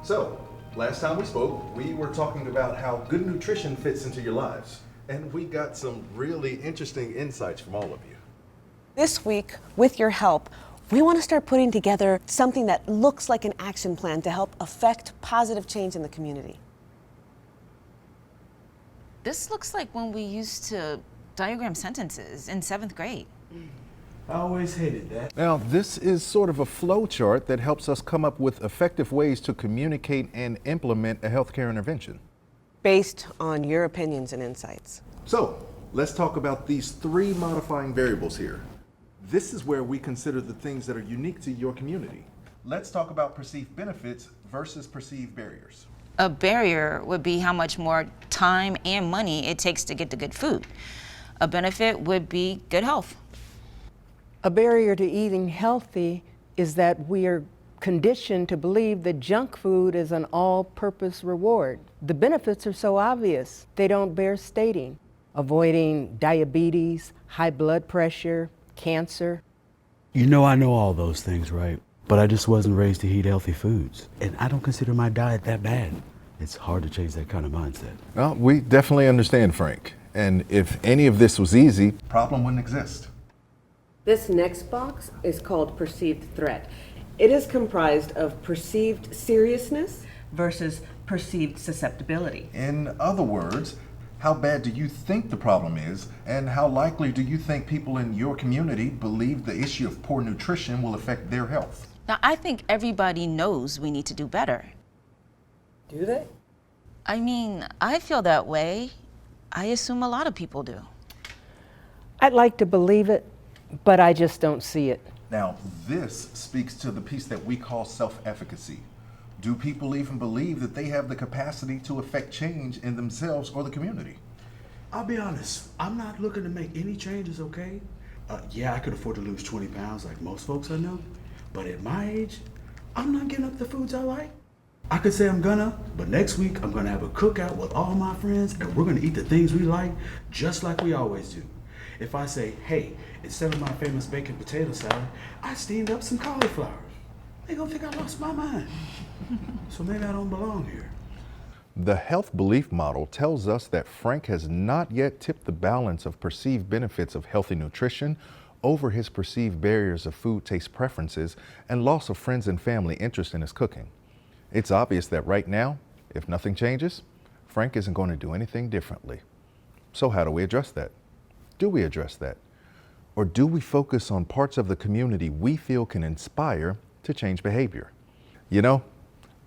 So, last time we spoke, we were talking about how good nutrition fits into your lives. And we got some really interesting insights from all of you. This week, with your help, we want to start putting together something that looks like an action plan to help affect positive change in the community. This looks like when we used to diagram sentences in 7th grade. I always hated that. Now, this is sort of a flow chart that helps us come up with effective ways to communicate and implement a healthcare intervention. Based on your opinions and insights. So, let's talk about these 3 modifying variables here. This is where we consider the things that are unique to your community. Let's talk about perceived benefits versus perceived barriers. A barrier would be how much more time and money it takes to get the good food. A benefit would be good health. A barrier to eating healthy is that we are conditioned to believe that junk food is an all-purpose reward. The benefits are so obvious, they don't bear stating. Avoiding diabetes, high blood pressure, cancer. You know I know all those things, right? But I just wasn't raised to eat healthy foods. And I don't consider my diet that bad. It's hard to change that kind of mindset. Well, we definitely understand, Frank. And if any of this was easy, problem wouldn't exist. This next box is called perceived threat. It is comprised of perceived seriousness versus perceived susceptibility. In other words, how bad do you think the problem is, and how likely do you think people in your community believe the issue of poor nutrition will affect their health? Now, I think everybody knows we need to do better. Do they? I mean, I feel that way. I assume a lot of people do. I'd like to believe it, but I just don't see it. Now, this speaks to the piece that we call self-efficacy. Do people even believe that they have the capacity to affect change in themselves or the community? I'll be honest, I'm not looking to make any changes, okay? Yeah, I could afford to lose 20 pounds like most folks I know, but at my age, I'm not getting up the foods I like. I could say I'm gonna, but next week I'm gonna have a cookout with all my friends and we're gonna eat the things we like just like we always do. If I say, hey, instead of my famous bacon potato salad, I steamed up some cauliflower, they gonna think I lost my mind. So maybe I don't belong here. The health belief model tells us that Frank has not yet tipped the balance of perceived benefits of healthy nutrition over his perceived barriers of food taste preferences and loss of friends and family interest in his cooking. It's obvious that right now, if nothing changes, Frank isn't going to do anything differently. So how do we address that? Do we address that? Or do we focus on parts of the community we feel can inspire to change behavior? You know,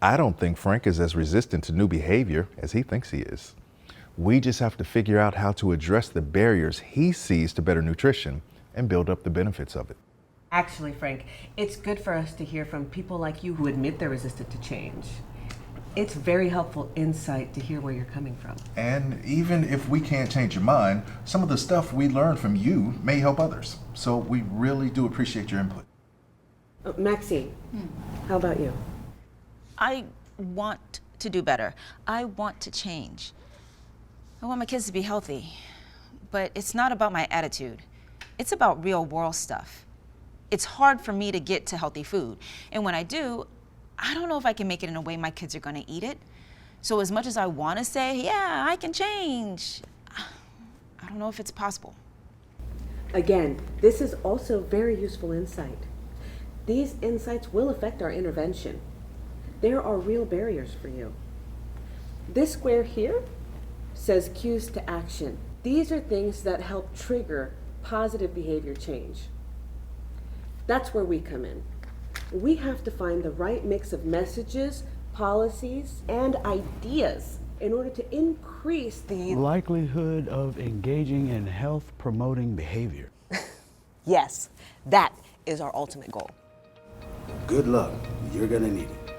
I don't think Frank is as resistant to new behavior as he thinks he is. We just have to figure out how to address the barriers he sees to better nutrition and build up the benefits of it. Actually, Frank, it's good for us to hear from people like you who admit they're resistant to change. It's very helpful insight to hear where you're coming from. And even if we can't change your mind, some of the stuff we learn from you may help others. So we really do appreciate your input. Maxine, how about you? I want to do better. I want to change. I want my kids to be healthy. But it's not about my attitude. It's about real world stuff. It's hard for me to get to healthy food. And when I do, I don't know if I can make it in a way my kids are gonna eat it. So as much as I wanna say, yeah, I can change, I don't know if it's possible. Again, this is also very useful insight. These insights will affect our intervention. There are real barriers for you. This square here says cues to action. These are things that help trigger positive behavior change. That's where we come in. We have to find the right mix of messages, policies, and ideas in order to increase the likelihood of engaging in health-promoting behavior. Yes, that is our ultimate goal. Good luck. You're gonna need it.